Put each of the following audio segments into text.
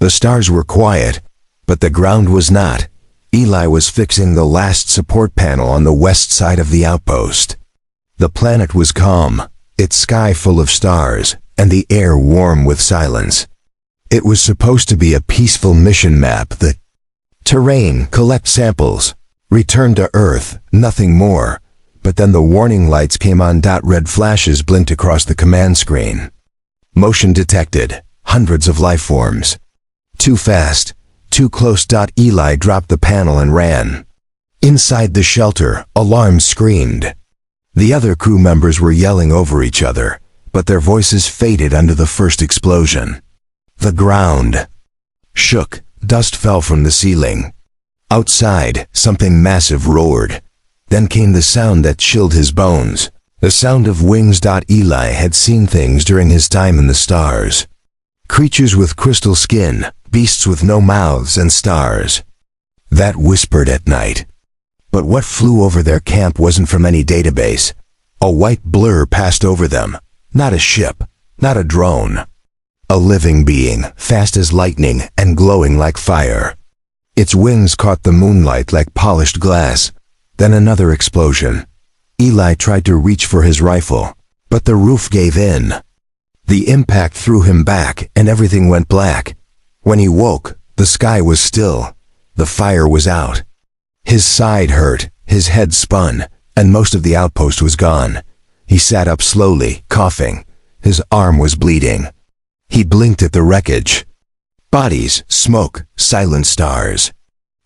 The stars were quiet, but the ground was not. Eli was fixing the last support panel on the west side of the outpost. The planet was calm, its sky full of stars, and the air warm with silence. It was supposed to be a peaceful mission map. The terrain, collect samples, return to Earth, nothing more. But then the warning lights came on. Red flashes blinked across the command screen. Motion detected. Hundreds of life forms. Too fast. Too close. Eli dropped the panel and ran. Inside the shelter, alarms screamed. The other crew members were yelling over each other, but their voices faded under the first explosion. The ground shook. Dust fell from the ceiling. Outside, something massive roared. Then came the sound that chilled his bones. The sound of wings. Eli had seen things during his time in the stars. Creatures with crystal skin, beasts with no mouths, and stars that whispered at night. But what flew over their camp wasn't from any database. A white blur passed over them. Not a ship, not a drone. A living being, fast as lightning and glowing like fire. Its wings caught the moonlight like polished glass. Then another explosion. Eli tried to reach for his rifle, but the roof gave in. The impact threw him back and everything went black. When he woke, the sky was still. The fire was out. His side hurt, his head spun, and most of the outpost was gone. He sat up slowly, coughing. His arm was bleeding. He blinked at the wreckage. Bodies, smoke, silent stars.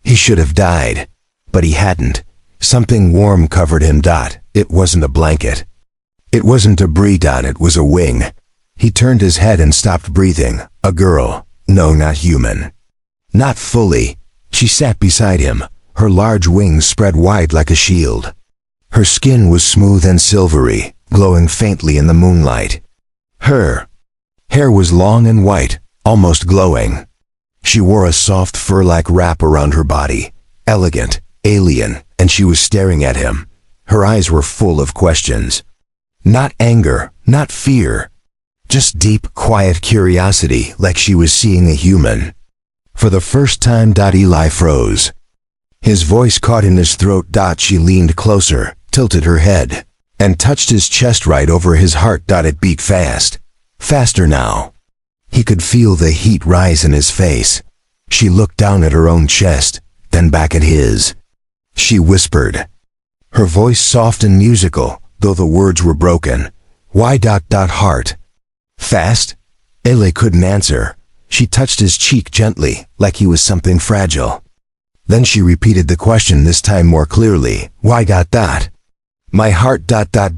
He should have died, but he hadn't. Something warm covered him. It wasn't a blanket. It wasn't debris. It was a wing. He turned his head and stopped breathing. A girl. No, not human. Not fully. She sat beside him, her large wings spread wide like a shield. Her skin was smooth and silvery, glowing faintly in the moonlight. Her hair was long and white, almost glowing. She wore a soft fur-like wrap around her body, elegant, alien, and she was staring at him. Her eyes were full of questions. Not anger, not fear. Just deep, quiet curiosity, like she was seeing a human. For the first time, Eli froze. His voice caught in his throat. She leaned closer, tilted her head, and touched his chest right over his heart. It beat fast. Faster now. He could feel the heat rise in his face. She looked down at her own chest, then back at his. She whispered. Her voice soft and musical, though the words were broken. Why? Heart. Fast? Eli couldn't answer. She touched his cheek gently, like he was something fragile. Then she repeated the question, this time more clearly. Why? My heart.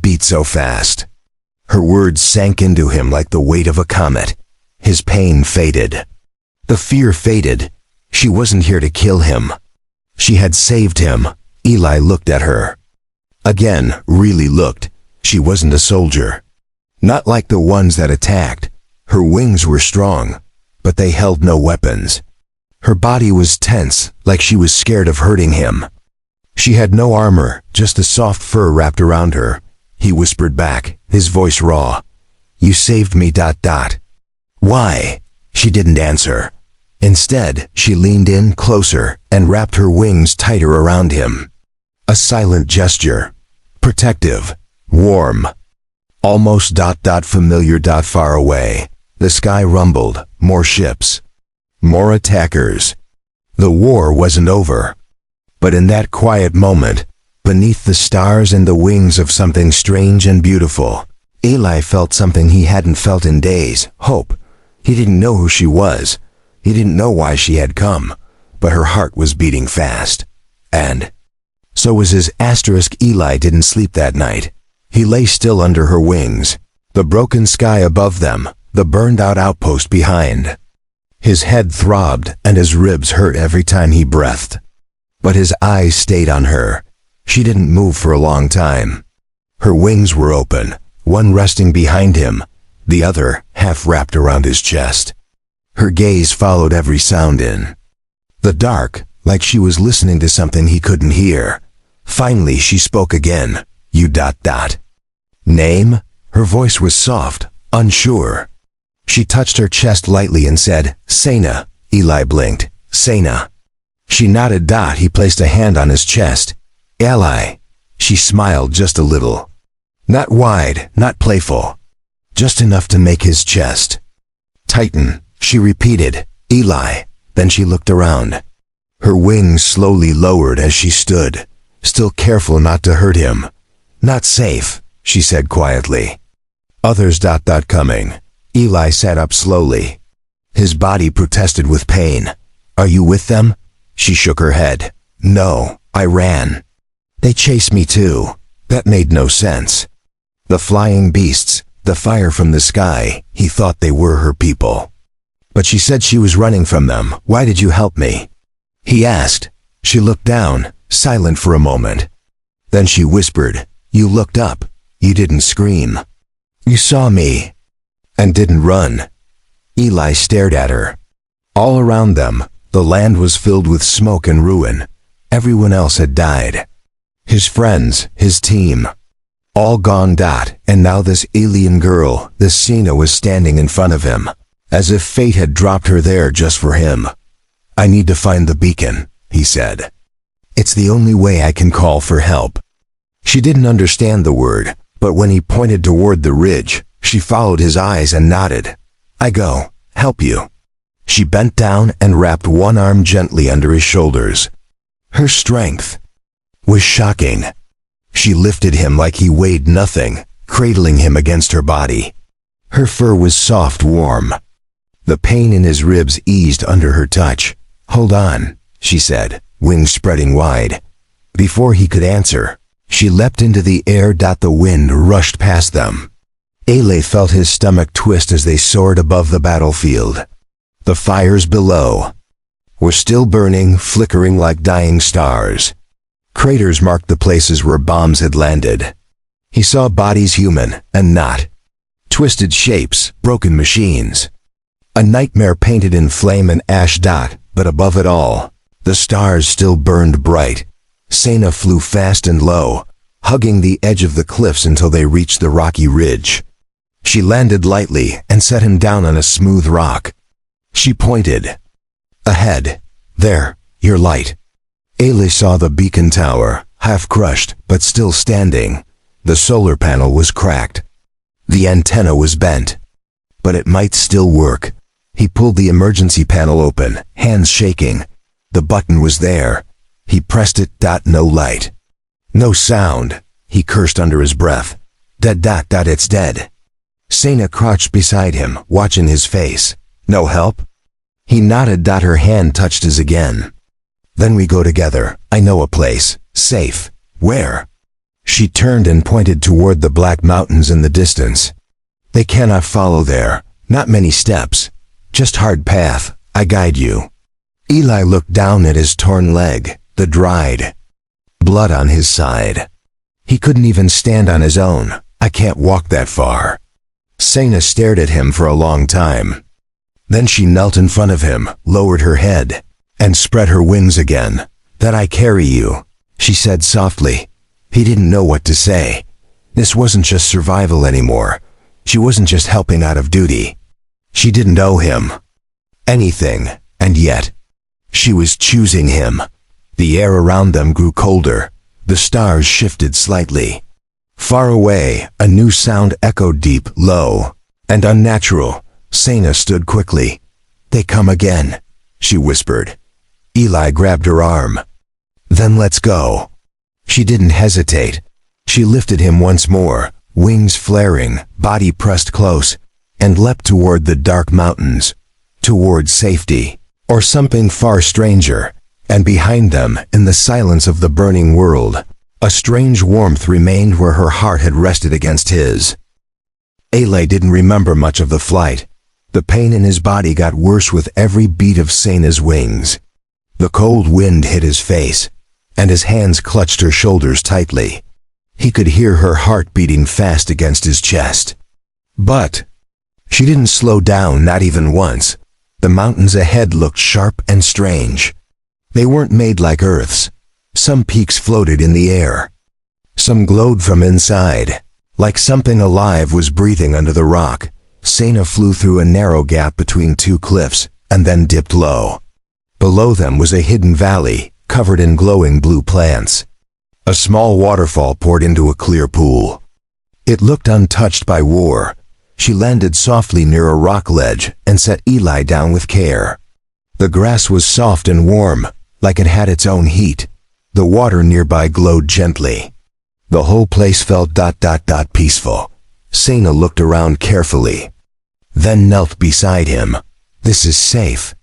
Beat so fast. Her words sank into him like the weight of a comet. His pain faded. The fear faded. She wasn't here to kill him. She had saved him. Eli looked at her. Again, really looked. She wasn't a soldier. Not like the ones that attacked. Her wings were strong, but they held no weapons. Her body was tense, like she was scared of hurting him. She had no armor, just a soft fur wrapped around her. He whispered back, his voice raw. You saved me. Why? She didn't answer. Instead, she leaned in closer and wrapped her wings tighter around him. A silent gesture. Protective. Warm. Almost familiar. Far away. The sky rumbled. More ships. More attackers. The war wasn't over. But in that quiet moment, beneath the stars and the wings of something strange and beautiful, Eli felt something he hadn't felt in days. Hope. He didn't know who she was. He didn't know why she had come. But her heart was beating fast. And so was his asterisk. Eli didn't sleep that night. He lay still under her wings. The broken sky above them, the burned-out outpost behind. His head throbbed and his ribs hurt every time he breathed. But his eyes stayed on her. She didn't move for a long time. Her wings were open, one resting behind him, the other half wrapped around his chest. Her gaze followed every sound in the dark, like she was listening to something he couldn't hear. Finally, she spoke again. You. Name? Her voice was soft, unsure. She touched her chest lightly and said, Sena, Eli blinked. Sena. She nodded. He placed a hand on his chest. Eli. She smiled just a little. Not wide, not playful. Just enough to make his chest tighten. She repeated, Eli. Then she looked around. Her wings slowly lowered as she stood, still careful not to hurt him. Not safe, she said quietly. Others. Coming. Eli sat up slowly. His body protested with pain. Are you with them? She shook her head. No, I ran. They chased me too. That made no sense. The flying beasts, the fire from the sky, he thought they were her people. But she said she was running from them. Why did you help me? He asked. She looked down, silent for a moment. Then she whispered, You looked up. You didn't scream. You saw me. And didn't run. Eli stared at her. All around them, the land was filled with smoke and ruin. Everyone else had died. His friends, his team. All gone. And now this alien girl, this Sena, was standing in front of him, as if fate had dropped her there just for him. I need to find the beacon, he said. It's the only way I can call for help. She didn't understand the word, but when he pointed toward the ridge, she followed his eyes and nodded. I go, help you. She bent down and wrapped one arm gently under his shoulders. Her strength was shocking. She lifted him like he weighed nothing, cradling him against her body. Her fur was soft, warm. The pain in his ribs eased under her touch. Hold on, she said, wings spreading wide. Before he could answer, she leapt into the air. The wind rushed past them. Eli felt his stomach twist as they soared above the battlefield. The fires below were still burning, flickering like dying stars. Craters marked the places where bombs had landed. He saw bodies, human and not. Twisted shapes, broken machines. A nightmare painted in flame and ash. But above it all, the stars still burned bright. Sena flew fast and low, hugging the edge of the cliffs until they reached the rocky ridge. She landed lightly and set him down on a smooth rock. She pointed. Ahead. There, your light. Eli saw the beacon tower, half crushed, but still standing. The solar panel was cracked. The antenna was bent. But it might still work. He pulled the emergency panel open, hands shaking. The button was there. He pressed it. No light. No sound. He cursed under his breath. Dead. It's dead. Sena crouched beside him, watching his face. No help? He nodded. Her hand touched his again. Then we go together. I know a place. Safe. Where? She turned and pointed toward the black mountains in the distance. They cannot follow there. Not many steps. Just hard path. I guide you. Eli looked down at his torn leg, the dried blood on his side. He couldn't even stand on his own. I can't walk that far. Sena stared at him for a long time. Then she knelt in front of him, lowered her head, and spread her wings again. That I carry you, she said softly. He didn't know what to say. This wasn't just survival anymore. She wasn't just helping out of duty. She didn't owe him anything, and yet she was choosing him. The air around them grew colder. The stars shifted slightly. Far away, a new sound echoed deep, low, and unnatural. Sena stood quickly. They come again, she whispered. Eli grabbed her arm. Then let's go. She didn't hesitate. She lifted him once more, wings flaring, body pressed close, and leapt toward the dark mountains, toward safety, or something far stranger. And behind them, in the silence of the burning world, a strange warmth remained where her heart had rested against his. Eli didn't remember much of the flight. The pain in his body got worse with every beat of Sena's wings. The cold wind hit his face, and his hands clutched her shoulders tightly. He could hear her heart beating fast against his chest. But she didn't slow down, not even once. The mountains ahead looked sharp and strange. They weren't made like Earth's. Some peaks floated in the air. Some glowed from inside, like something alive was breathing under the rock. Sena flew through a narrow gap between two cliffs, and then dipped low. Below them was a hidden valley, covered in glowing blue plants. A small waterfall poured into a clear pool. It looked untouched by war. She landed softly near a rock ledge and set Eli down with care. The grass was soft and warm, like it had its own heat. The water nearby glowed gently. The whole place felt peaceful. Sena looked around carefully, then knelt beside him. "This is safe."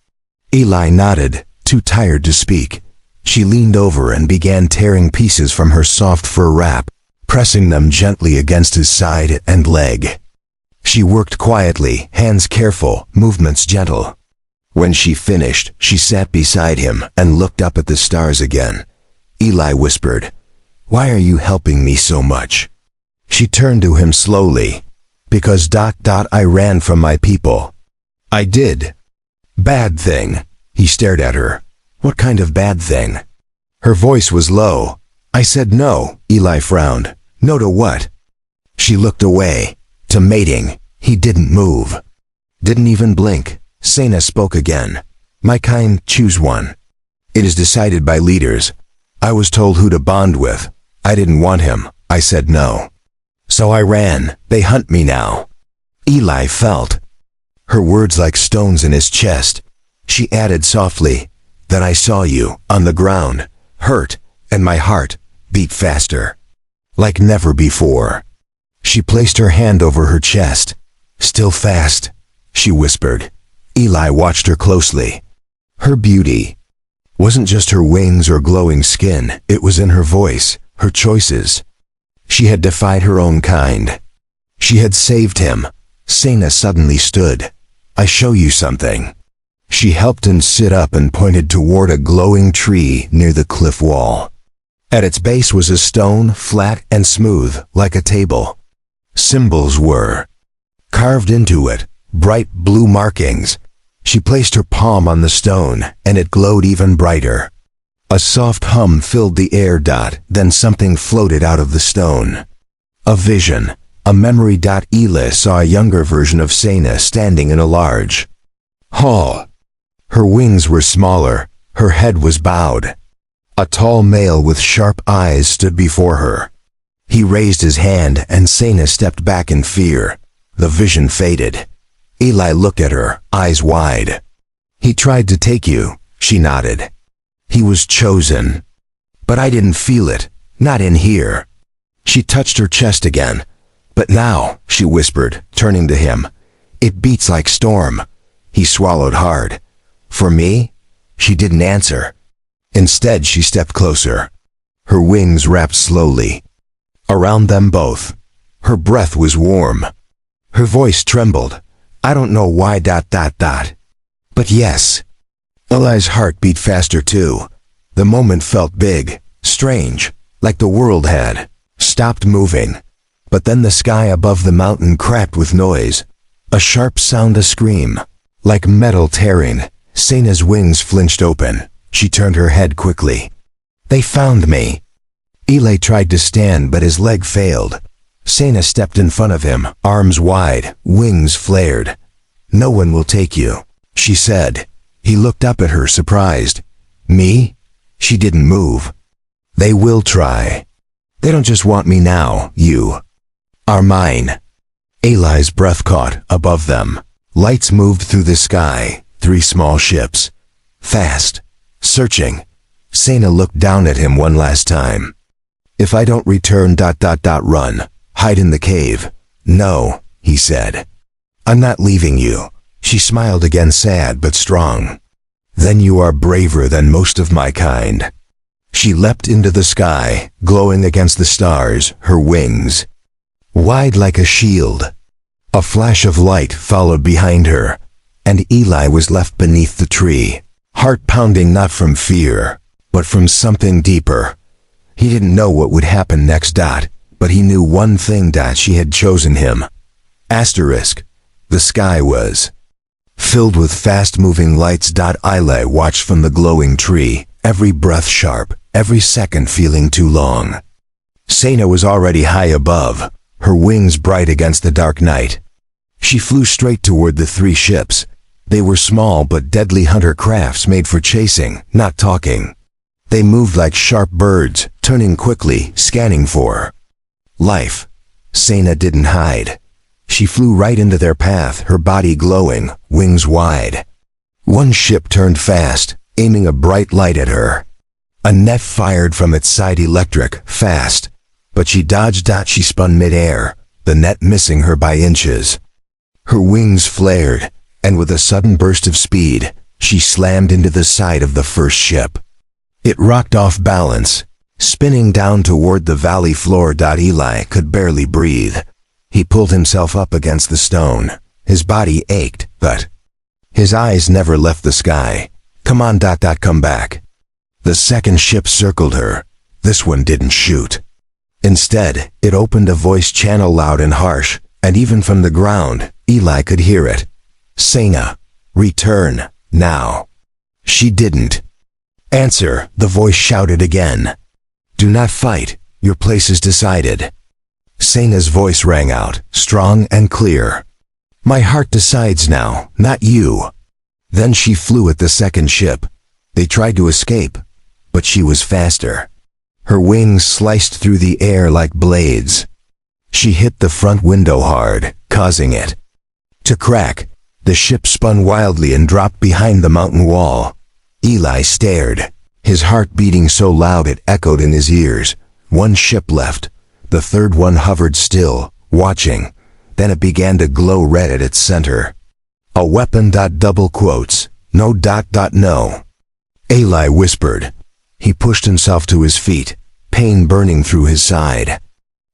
Eli nodded, too tired to speak. She leaned over and began tearing pieces from her soft fur wrap, pressing them gently against his side and leg. She worked quietly, hands careful, movements gentle. When she finished, she sat beside him and looked up at the stars again. Eli whispered, "Why are you helping me so much?" She turned to him slowly. "Because I ran from my people." "I did." "Bad thing." He stared at her. "What kind of bad thing?" Her voice was low. "I said no." Eli frowned. "No to what?" She looked away. "To mating." He didn't move. Didn't even blink. Sena spoke again. "My kind choose one. It is decided by leaders. I was told who to bond with. I didn't want him. I said no. So I ran. They hunt me now." Eli felt her words like stones in his chest. She added softly, "Then I saw you, on the ground, hurt, and my heart beat faster. Like never before." She placed her hand over her chest. "Still fast," she whispered. Eli watched her closely. Her beauty wasn't just her wings or glowing skin, it was in her voice, her choices. She had defied her own kind. She had saved him. Sena suddenly stood. "I show you something." She helped him sit up and pointed toward a glowing tree near the cliff wall. At its base was a stone, flat and smooth, like a table. Symbols were carved into it, bright blue markings. She placed her palm on the stone, and it glowed even brighter. A soft hum filled the air. Then something floated out of the stone. A vision, a memory. Eli saw a younger version of Sena standing in a large hall. Her wings were smaller, her head was bowed. A tall male with sharp eyes stood before her. He raised his hand and Sena stepped back in fear. The vision faded. Eli looked at her, eyes wide. "He tried to take you," she nodded. "He was chosen. But I didn't feel it, not in here." She touched her chest again. "But now," she whispered, turning to him, "it beats like storm." He swallowed hard. "For me?" She didn't answer. Instead, she stepped closer. Her wings wrapped slowly around them both. Her breath was warm. Her voice trembled. "I don't know why. But yes." Eli's heart beat faster too. The moment felt big, strange, like the world had stopped moving. But then the sky above the mountain cracked with noise. A sharp sound, a scream, like metal tearing. Sena's wings flinched open. She turned her head quickly. "They found me." Eli tried to stand, but his leg failed. Sena stepped in front of him, arms wide, wings flared. "No one will take you," she said. He looked up at her, surprised. "Me?" She didn't move. "They will try. They don't just want me now, you are mine." Eli's breath caught above them. Lights moved through the sky, 3 small ships. Fast, searching. Sena looked down at him one last time. "If I don't return, run. Hide in the cave." "No," he said. "I'm not leaving you." She smiled again, sad but strong. "Then you are braver than most of my kind." She leapt into the sky, glowing against the stars, her wings wide like a shield. A flash of light followed behind her, and Eli was left beneath the tree, heart pounding not from fear, but from something deeper. He didn't know what would happen next. But he knew one thing. She had chosen him. Asterisk. The sky was filled with fast-moving lights. Eli watched from the glowing tree, every breath sharp, every second feeling too long. Sena was already high above, her wings bright against the dark night. She flew straight toward the 3 ships. They were small but deadly hunter crafts made for chasing, not talking. They moved like sharp birds, turning quickly, scanning for life. Sena didn't hide. She flew right into their path, her body glowing, wings wide. One ship turned fast, aiming a bright light at her. A net fired from its side electric, fast. But she dodged. She spun mid-air, the net missing her by inches. Her wings flared, and with a sudden burst of speed, she slammed into the side of the first ship. It rocked off balance, spinning down toward the valley floor. Eli could barely breathe. He pulled himself up against the stone. His body ached, but his eyes never left the sky. Come on. Come back. The second ship circled her. This one didn't shoot. Instead, it opened a voice channel loud and harsh, and even from the ground, Eli could hear it. Sena, return, now. She didn't answer. The voice shouted again. Do not fight, your place is decided. Sena's voice rang out, strong and clear. My heart decides now, not you. Then she flew at the second ship. They tried to escape, but she was faster. Her wings sliced through the air like blades. She hit the front window hard, causing it to crack. The ship spun wildly and dropped behind the mountain wall. Eli stared, his heart beating so loud it echoed in his ears. One ship left. The third one hovered still, watching. Then it began to glow red at its center. A weapon. Double quotes. No. No. Eli whispered. He pushed himself to his feet, pain burning through his side.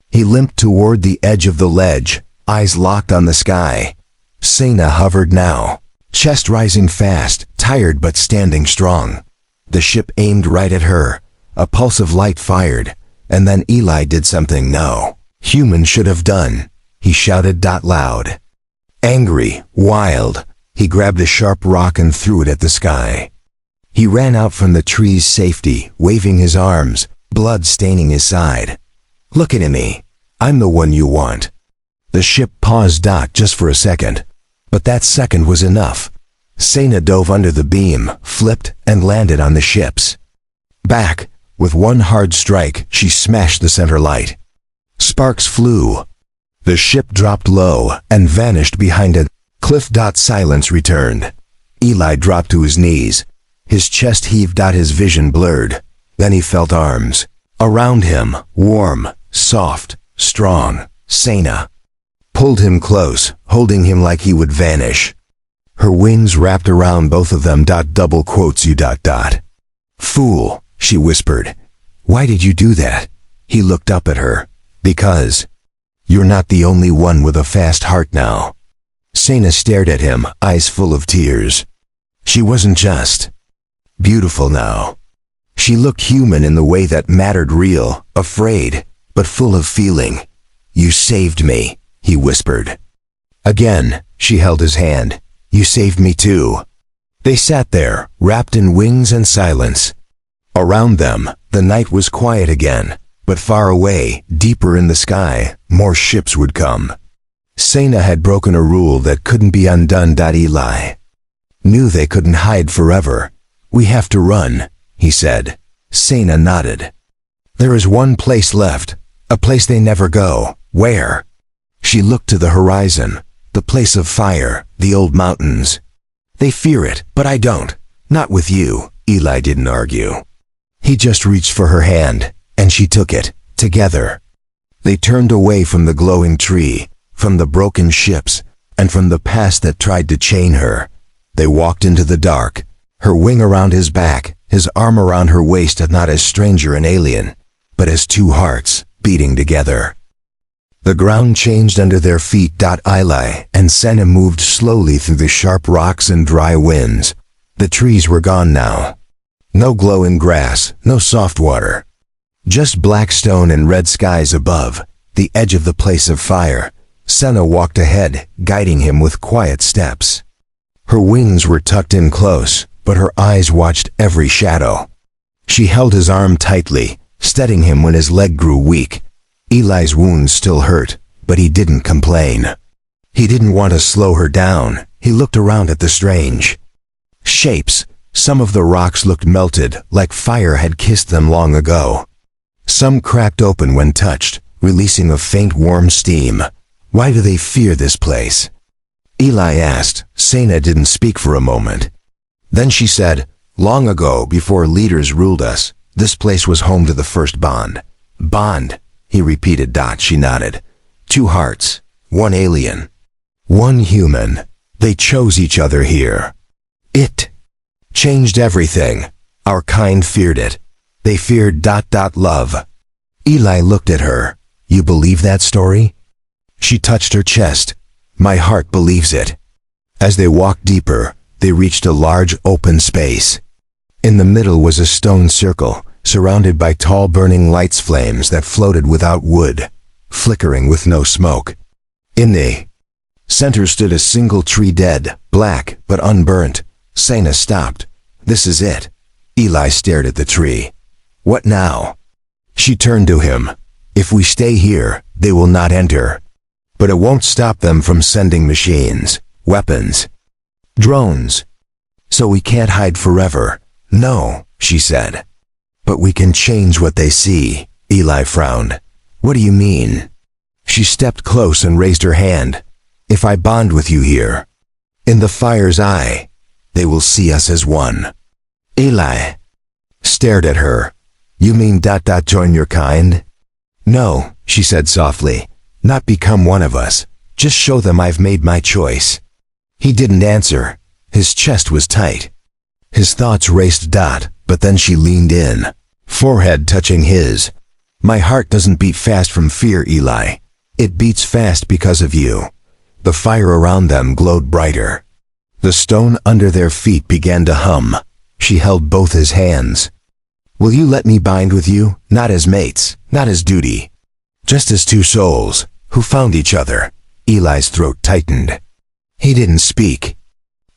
He limped toward the edge of the ledge, eyes locked on the sky. Sena hovered now, chest rising fast, tired but standing strong. The ship aimed right at her. A pulse of light fired, and then Eli did something no human should have done. He shouted loud. Angry, wild, he grabbed a sharp rock and threw it at the sky. He ran out from the tree's safety, waving his arms, blood staining his side. Look at me. I'm the one you want. The ship paused just for a second. But that second was enough. Sena dove under the beam, flipped, and landed on the ship's back. With one hard strike, she smashed the center light. Sparks flew. The ship dropped low and vanished behind a cliff. Silence returned. Eli dropped to his knees. His chest heaved. His vision blurred. Then he felt arms around him, warm, soft, strong. Sena pulled him close, holding him like he would vanish. Her wings wrapped around both of them. Double quotes. You. Fool, she whispered. Why did you do that? He looked up at her. Because you're not the only one with a fast heart now. Sena stared at him, eyes full of tears. She wasn't just beautiful now. She looked human in the way that mattered, real, afraid, but full of feeling. You saved me, he whispered. Again, she held his hand. You saved me too. They sat there, wrapped in wings and silence. Around them, the night was quiet again, but far away, deeper in the sky, more ships would come. Sena had broken a rule that couldn't be undone. Eli knew they couldn't hide forever. We have to run, he said. Sena nodded. There is one place left, a place they never go. Where? She looked to the horizon, the place of fire, the old mountains. They fear it, but I don't. Not with you. Eli didn't argue. He just reached for her hand, and she took it, together. They turned away from the glowing tree, from the broken ships, and from the past that tried to chain her. They walked into the dark, her wing around his back, his arm around her waist, not as stranger and alien, but as two hearts, beating together. The ground changed under their feet. Eli and Sena moved slowly through the sharp rocks and dry winds. The trees were gone now. No glowing grass, no soft water. Just black stone and red skies above, the edge of the place of fire. Sena walked ahead, guiding him with quiet steps. Her wings were tucked in close, but her eyes watched every shadow. She held his arm tightly, steadying him when his leg grew weak. Eli's wounds still hurt, but he didn't complain. He didn't want to slow her down. He looked around at the strange shapes. Some of the rocks looked melted, like fire had kissed them long ago. Some cracked open when touched, releasing a faint warm steam. Why do they fear this place? Eli asked. Sena didn't speak for a moment. Then she said, long ago, before leaders ruled us, this place was home to the first bond. Bond, he repeated. She nodded. 2 hearts, 1 alien, 1 human. They chose each other here. It changed everything. Our kind feared it. They feared ... love. Eli looked at her. You believe that story? She touched her chest. My heart believes it. As they walked deeper, they reached a large open space. In the middle was a stone circle, surrounded by tall burning lights, flames that floated without wood, flickering with no smoke. In the center stood a single tree, dead, black, but unburnt. Sena stopped. This is it. Eli stared at the tree. What now? She turned to him. If we stay here, they will not enter. But it won't stop them from sending machines, weapons, drones. So we can't hide forever. No, she said. But we can change what they see. Eli frowned. What do you mean? She stepped close and raised her hand. If I bond with you here, in the fire's eye, they will see us as one. Eli stared at her. You mean ... join your kind? No, she said softly. Not become one of us. Just show them I've made my choice. He didn't answer. His chest was tight. His thoughts raced. But then she leaned in, forehead touching his. My heart doesn't beat fast from fear, Eli. It beats fast because of you. The fire around them glowed brighter. The stone under their feet began to hum. She held both his hands. Will you let me bind with you? Not as mates, not as duty. Just as 2 souls, who found each other. Eli's throat tightened. He didn't speak.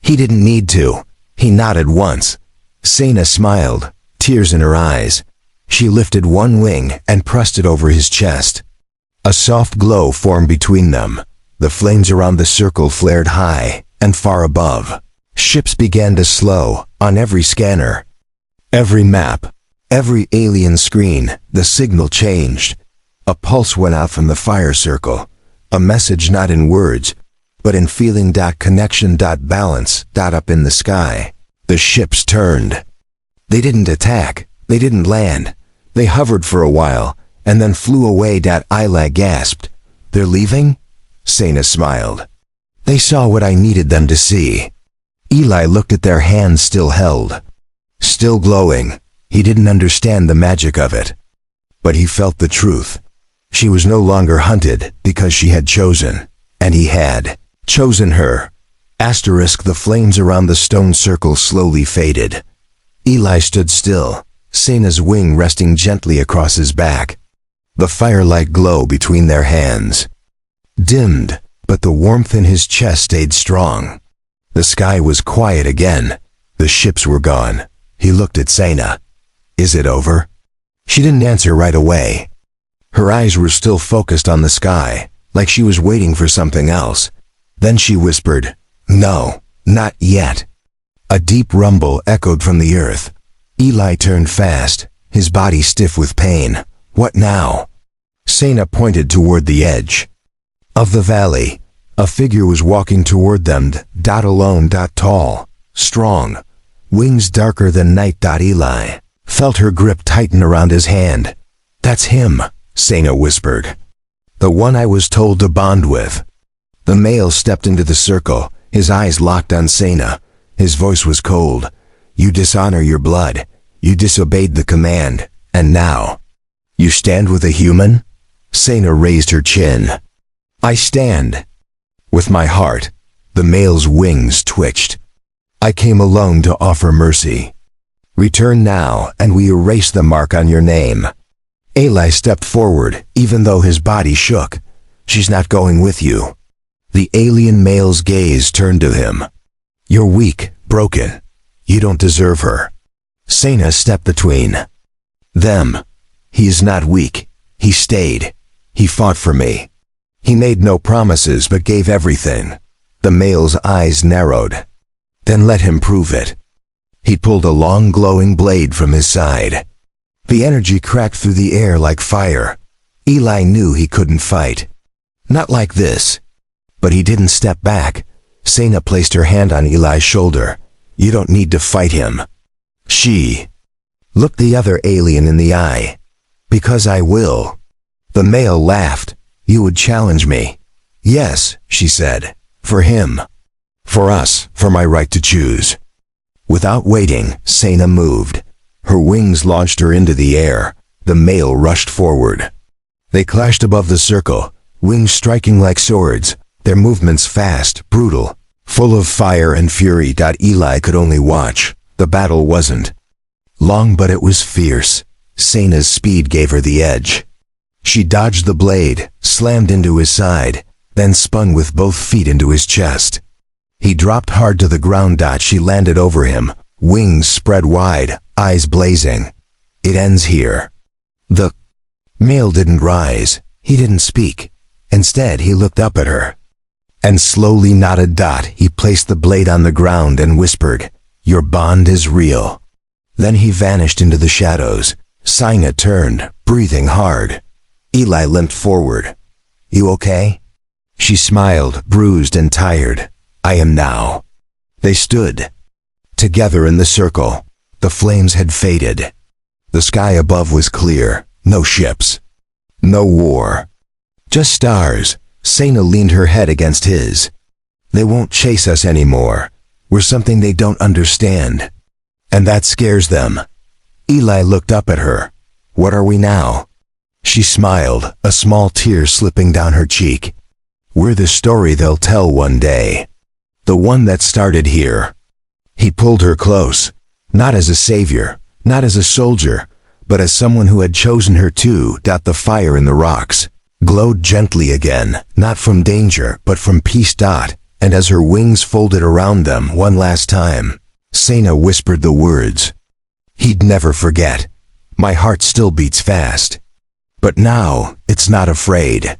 He didn't need to. He nodded once. Sena smiled, tears in her eyes. She lifted one wing and pressed it over his chest. A soft glow formed between them. The flames around the circle flared high and far above. Ships began to slow on every scanner. Every map, every alien screen, the signal changed. A pulse went out from the fire circle. A message not in words, but in feeling. Connection. Balance. Up in the sky. The ships turned. They didn't attack. They didn't land. They hovered for a while, and then flew away. Eli gasped. They're leaving? Sena smiled. They saw what I needed them to see. Eli looked at their hands still held. Still glowing. He didn't understand the magic of it. But he felt the truth. She was no longer hunted because she had chosen. And he had chosen her. The flames around the stone circle slowly faded. Eli stood still, Sena's wing resting gently across his back. The firelight glow between their hands dimmed, but the warmth in his chest stayed strong. The sky was quiet again. The ships were gone. He looked at Sena. Is it over? She didn't answer right away. Her eyes were still focused on the sky, like she was waiting for something else. Then she whispered, No, not yet. A deep rumble echoed from the earth. Eli turned fast, his body stiff with pain. What now? Sena pointed toward the edge of the valley. A figure was walking toward them. Alone. Tall, strong, wings darker than night. Eli felt her grip tighten around his hand. That's him, Sena whispered. The one I was told to bond with. The male stepped into the circle, his eyes locked on Sena. His voice was cold. You dishonor your blood. You disobeyed the command. And now, you stand with a human? Sena raised her chin. I stand. With my heart. The male's wings twitched. I came alone to offer mercy. Return now, and we erase the mark on your name. Eli stepped forward, even though his body shook. She's not going with you. The alien male's gaze turned to him. You're weak, broken. You don't deserve her. Sena stepped between them. He is not weak. He stayed. He fought for me. He made no promises but gave everything. The male's eyes narrowed. Then let him prove it. He pulled a long glowing blade from his side. The energy cracked through the air like fire. Eli knew he couldn't fight. Not like this. But he didn't step back. Sena placed her hand on Eli's shoulder. You don't need to fight him. She looked the other alien in the eye. Because I will. The male laughed. You would challenge me. Yes, she said. For him. For us, for my right to choose. Without waiting, Sena moved. Her wings launched her into the air. The male rushed forward. They clashed above the circle, wings striking like swords, their movements fast, brutal, full of fire and fury. Eli could only watch. The battle wasn't long, but it was fierce. Sena's speed gave her the edge. She dodged the blade, slammed into his side, then spun with both feet into his chest. He dropped hard to the ground. She landed over him, wings spread wide, eyes blazing. It ends here. The male didn't rise. He didn't speak. Instead, he looked up at her and slowly nodded. He placed the blade on the ground and whispered, Your bond is real. Then he vanished into the shadows. Sena turned, breathing hard. Eli limped forward. You okay? She smiled, bruised and tired. I am now. They stood together in the circle. The flames had faded. The sky above was clear. No ships. No war. Just stars. Sena leaned her head against his. They won't chase us anymore. We're something they don't understand. And that scares them. Eli looked up at her. What are we now? She smiled, a small tear slipping down her cheek. We're the story they'll tell one day. The one that started here. He pulled her close. Not as a savior, not as a soldier, but as someone who had chosen her too. The fire in the rocks glowed gently again, not from danger, but from peace. And as her wings folded around them one last time, Sena whispered the words he'd never forget. My heart still beats fast. But now, it's not afraid.